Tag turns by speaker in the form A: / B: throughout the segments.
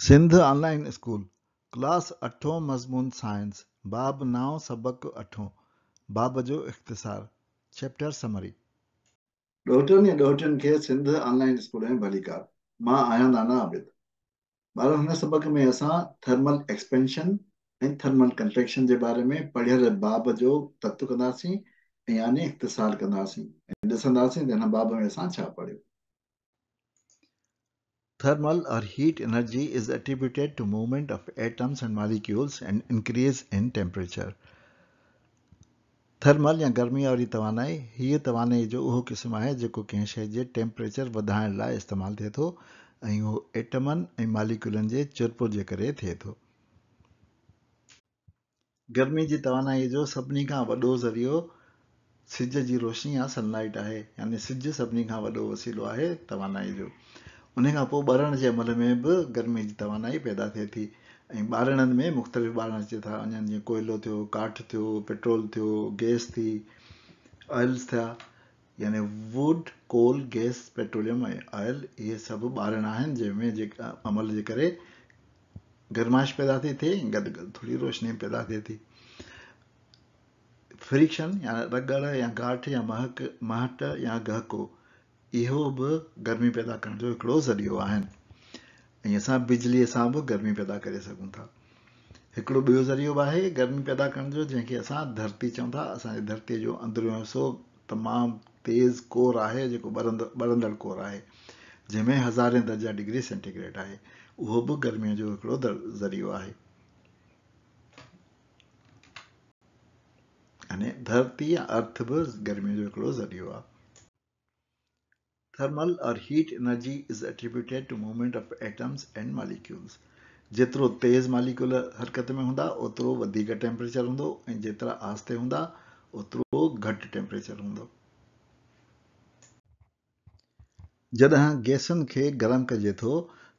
A: Sindh online school class 8 मज़मून science बाब 9 सबक 8 बाब जो इख़्तिसार चैप्टर समरी
B: ॾोहिटनि ऐं ॾोहिटियुनि खे सिंध ऑनलाइन स्कूल में भलीकार। मां आहियां नाना आबिद। ॿार हिन सबक में असां थर्मल एक्सपेंशन ऐं थर्मल कंट्रेक्शन जे बारे में पढ़ियल बाब जो तत्व कंदासीं ऐं यानी इख़्तिसार कंदासीं ऐं ॾिसंदासीं त हिन बाब में असां छा पढ़ियो।
A: Thermal or heat energy is attributed to movement of atoms and molecules and increase in temperature. Thermal या गर्मी वारी तवानाई हीअ तवानाई जो उहो क़िस्म आहे जेको कंहिं शइ जे टेम्परेचर वधाइण लाइ इस्तेमालु थिए थो ऐं उहो एटमनि ऐं मालिक्यूलनि जे चुरपुर जे करे थिए थो। गर्मी जी तवानाई जो सभिनी खां वॾो ज़रियो सिज जी रोशनी या सनलाइट आहे, यानी सिज सभिनी खां वॾो वसीलो आहे तवानाई जो। उन खां पोइ ॿारण जे अमल में बि गर्मी जी तवानाई पैदा थिए थी ऐं ॿारणनि में मुख़्तलिफ़ ॿारण अची था वञनि, जीअं कोयलो थियो, काठ थियो, पेट्रोल थियो, गैस थी, ऑयल्स थिया, यानी वुड, कोल, गैस, पेट्रोलियम ऐं ऑयल, इहे सभु ॿारण आहिनि जंहिंमें जेका अमल जे करे गर्माइश पैदा थी थिए ऐं गॾु गॾु थोरी रोशनी पैदा थिए थी। फ्रिक्शन या रगड़ या गाठ या महट या गहको इहो बि गर्मी पैदा करण जो हिकिड़ो ज़रियो आहिनि ऐं असां बिजलीअ सां बि गर्मी पैदा करे सघूं था। हिकिड़ो ॿियो ज़रियो बि आहे गर्मी पैदा करण जो, जंहिंखे असां धरती चऊं था। असांजे धरतीअ जो अंदरियों हिसो तमामु तेज़ कोर आहे, जेको ॿरंदड़ कोर आहे, जंहिंमें हज़ारें दर्जा डिग्री सेंटीग्रेड आहे। उहो बि गर्मीअ जो हिकिड़ो ज़रियो आहे। यानी धरती या अर्थ बि गर्मीअ जो हिकिड़ो ज़रियो आहे। Thermal or heat energy is attributed to movement of atoms and molecules. जेतिरो तेज़ मालिक्यूल हरकत में हूंदा ओतिरो वधीक टेम्परेचर हूंदो ऐं जेतिरा आस्ते हूंदा ओतिरो घटि टेम्परेचर हूंदो। जॾहिं गैसुनि खे गरम कजे थो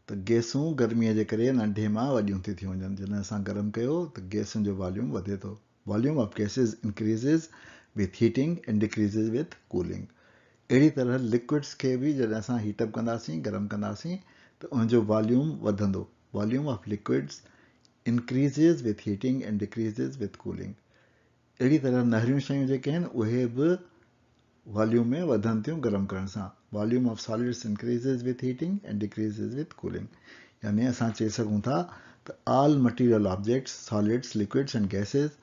A: त गैसूं गर्मीअ जे करे नंढे मां वॾियूं थी वञनि। जॾहिं असां गरम कयो त गैसुनि जो वॉल्यूम वधे थो। Volume of gases increases with heating and decreases with cooling. अहिड़ी तरह लिक्विड्स खे बि जॾहिं असां हीटअप कंदासीं, गरम कंदासीं, त उनजो वॉल्यूम वधंदो। Volume of liquids increases with heating and decreases with cooling. अहिड़ी तरह नहरियूं शयूं जेके आहिनि उहे बि वॉल्यूम में वधनि थियूं गरम करण सां। Volume of solids increases with heating and decreases with cooling. यानी असां चई सघूं था त all material objects, solids, liquids and gases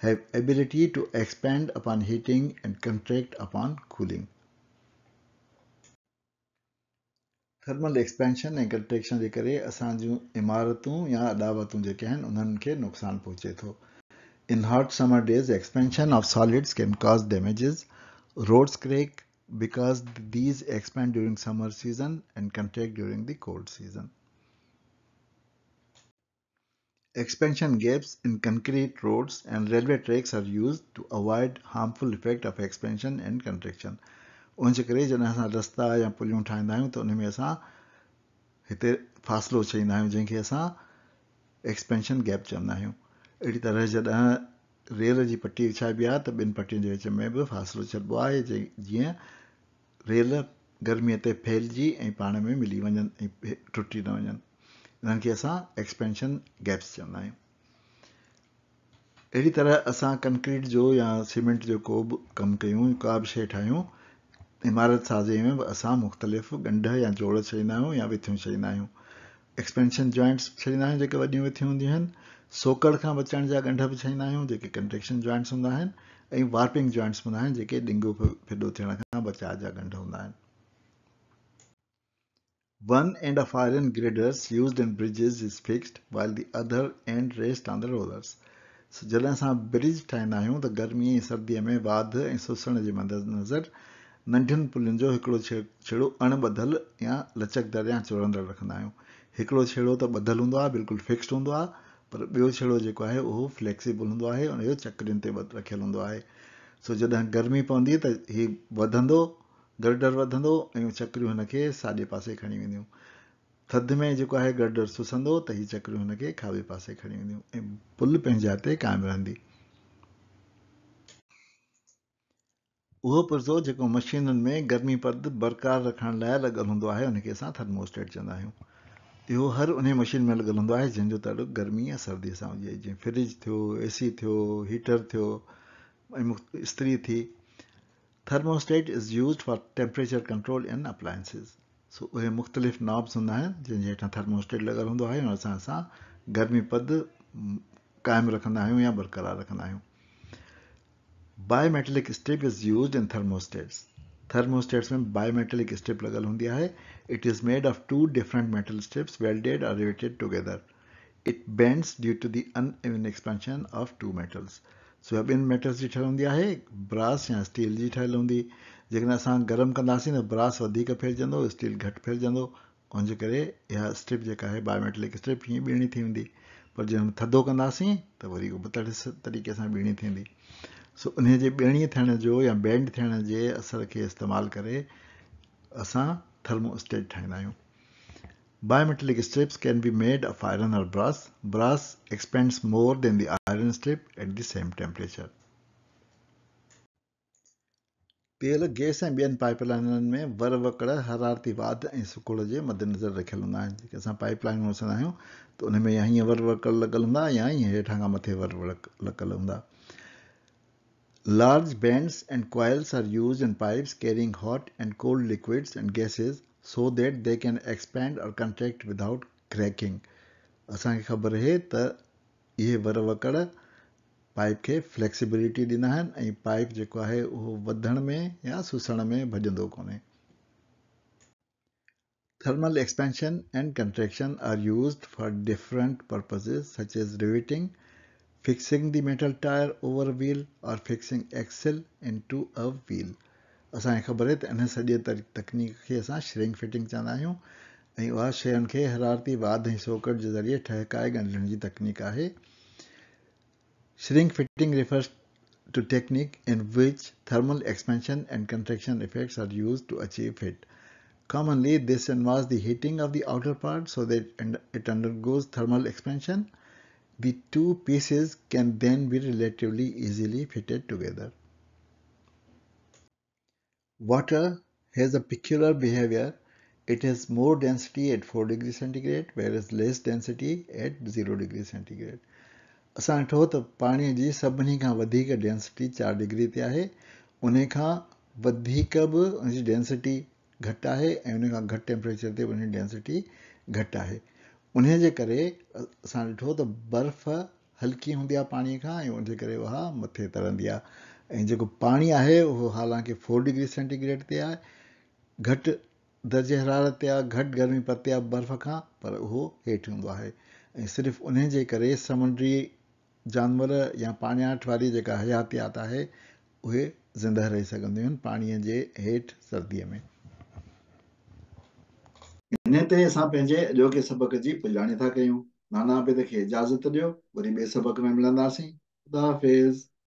A: have ability to expand upon heating and contract upon cooling. Thermal expansion ऐं कंट्रेक्शन जे करे असां जूं इमारतूं या अदावतूं जेके आहिनि उन्हनि खे नुक़सान पहुचे थो। In hot summer days, expansion of solids can cause damages. Roads crack because these expand during summer season and contract during the cold season. Expansion gaps in concrete roads and railway tracks are used to avoid harmful effect of expansion and contraction. उनजे करे जॾहिं असां रस्ता या पुलियूं ठाहींदा आहियूं त उन में असां हिते फ़ासिलो चईंदा आहियूं, जंहिंखे असां एक्सपेंशन गैप चवंदा आहियूं। अहिड़ी तरह जॾहिं रेल जी पटी विछाइबी आहे त ॿिनि पटियुनि जे विच में बि फ़ासिलो छॾिबो आहे, जीअं रेल गर्मीअ ते फैलिजी ऐं पाण में मिली वञनि ऐं टुटी न वञनि। इन्हनि खे असां एक्सपेंशन गैप्स चवंदा आहियूं। अहिड़ी तरह असां कंक्रीट जो या सीमेंट जो को बि कमु कयूं, का बि शइ ठाहियूं, इमारत साज़ी में बि असां मुख़्तलिफ़ ॻंढ या जोड़ छॾींदा आहियूं या विथियूं छॾींदा आहियूं। एक्सपेंशन जॉइंट्स छॾींदा आहियूं जेके वॾियूं विथियूं हूंदियूं आहिनि। सोकड़ खां बचण जा ॻंढ बि छॾींदा आहियूं जेके कंट्रेक्शन जॉइंट्स हूंदा आहिनि, ऐं वार्पिंग जॉइंट्स हूंदा आहिनि जेके ॾिंगो फिॾो थियण खां बचाव जा ॻंढ हूंदा आहिनि। One end of iron girders used in bridges is fixed while the other end rests on the rollers. जॾहिं असां ब्रिज ठाहींदा आहियूं त गर्मी ऐं सर्दीअ में वाध ऐं सुसण जे मद्देनज़र नंढियुनि पुलियुनि जो हिकिड़ो छेड़ो अणॿधल या लचकदार या चुरंदड़ रखंदा आहियूं। हिकिड़ो छेड़ो त ॿधल हूंदो आहे, बिल्कुलु फिक्स्ड हूंदो आहे, पर ॿियो छेड़ो जेको आहे उहो फ्लेक्सिबल हूंदो आहे, उनजो चक्रियुनि ते रखियलु हूंदो आहे। सो जॾहिं गर्मी पवंदी त हीउ वधंदो, गर्डर वधंदो ऐं चक्रियूं हिनखे साॼे पासे खणी वेंदियूं। थधि में जेको आहे गर्डर सुसंदो त हीअ चक्रियूं हिनखे खाॿे पासे खणी वेंदियूं ऐं पुल पंहिंजे जाइ ते क़ाइमु रहंदी। उहो पुर्ज़ो जेको मशीनुनि में गर्मी पर्द बरक़रार रखण लाइ लॻल हूंदो आहे उनखे असां थर्मोस्टेट चवंदा आहियूं। इहो हर उन मशीन में लॻल हूंदो आहे जंहिंजो तालुक गर्मी या सर्दी सां हुजे, जीअं फ्रिज थियो, एसी थियो, हीटर थियो, ऐं इस्त्री थी. Thermostat is used for temperature control in appliances. So उहे मुख़्तलिफ़ नॉब्स हूंदा आहिनि जंहिंजे हेठां थर्मोस्टेट लॻल हूंदो आहे, हुन सां गर्मी पद क़ाइमु रखंदा आहियूं या बरक़रार रखंदा आहियूं. Bimetallic strip is used in thermostats. Thermostats में bimetallic strip लॻल हूंदी आहे. It is made of two different metal strips welded or riveted together. It bends due to the uneven expansion of two metals. सो ॿिनि metals जी ठहियल हूंदी आहे, brass या steel जी ठहियल हूंदी. जेकॾहिं असां गरम कंदासीं त ब्रास वधीक फैलिजंदो, स्टील घटि फैलिजंदो. उनजे करे इहा स्ट्रिप जेका आहे बायोमेटलिक स्ट्रिप हीअं ॿीणी थी वेंदी. पर जंहिं थधो कंदासीं त वरी उहो तरीक़े सां ॿीणी थींदी. सो उन जे ॿीणी थियण जो या बैंड थियण जे असर खे इस्तेमालु करे असां थर्मोस्टेट ठाहींदा आहियूं. Bimetallic strips can be made of iron or brass. Brass expands more than the iron strip at the same temperature. तेल, गैस ऐं ॿियनि पाइपलाइननि में वर वकड़ हरारती वाध ऐं सुकोड़ जे मद्देनज़र रखियल हूंदा आहिनि. जेके असां पाइपलाइनूं ॾिसंदा आहियूं त उन में या हीअं वर वकड़ लॻल हूंदा या हीअं हेठां खां मथे वर लॻल हूंदा. Large bands and coils are used in pipes carrying hot and cold liquids and gases so that they can expand or contract without cracking. असांखे ख़बर आहे त इहे वर वकड़ पाइप खे फ्लेक्सिबिलिटी ॾींदा आहिनि ऐं पाइप जेको आहे उहो वधण में या सुसण में भॼंदो कोन्हे. Thermal expansion and contraction are used for different purposes such as riveting, fixing the metal tire over a wheel or fixing axle into a wheel. असांखे ख़बर आहे त इन सॼे तकनीक खे असां श्रिंक फिटिंग चवंदा आहियूं ऐं उहा शयुनि खे हरारती वाध ऐं सोकट जे ज़रिए ठहिकाए ॻंढण जी तकनीक आहे. Shrink fitting refers to technique in which thermal expansion and contraction effects are used to achieve fit. Commonly, this involves the heating of the outer part so that it undergoes thermal expansion. The two pieces can then be relatively easily fitted together. Water has a peculiar behavior. It has more density at 4 degrees centigrade, whereas less density at 0 degrees centigrade. असां ॾिठो त पाणीअ जी सभिनी खां वधीक density 4 degree ते आहे. उन खां वधीक बि उनजी डेंसिटी घटि आहे ऐं उन खां घटि टेम्परेचर ते उनजी डेंसिटी घटि आहे. उन जे करे असां ॾिठो त बर्फ़ हल्की हूंदी आहे पाणीअ खां ऐं उनजे करे उहा मथे तरंदी आहे. ऐं जेको पाणी आहे उहो हालांकि 4 डिग्री सेंटीग्रेड ते आहे, घटि दर्जे हरारत ते आहे, घटि गर्मी पते आहे बर्फ़ खां, पर उहो हेठि हूंदो आहे. ऐं सिर्फ़ु उन जे करे समुंडी जानवर या पाणियाठ वारी जेका हयातियात आहे उहे ज़िंदह रही सघंदियूं आहिनि पाणीअ जे हेठि सर्दीअ में.
B: हिन ते असां पंहिंजे अॼोके सबक जी पुॼाणी था कयूं. नाना आबिद खे इजाज़त ॾियो. वरी ॿिए सबक में मिलंदासीं. ख़ुदा हाफ़िज़.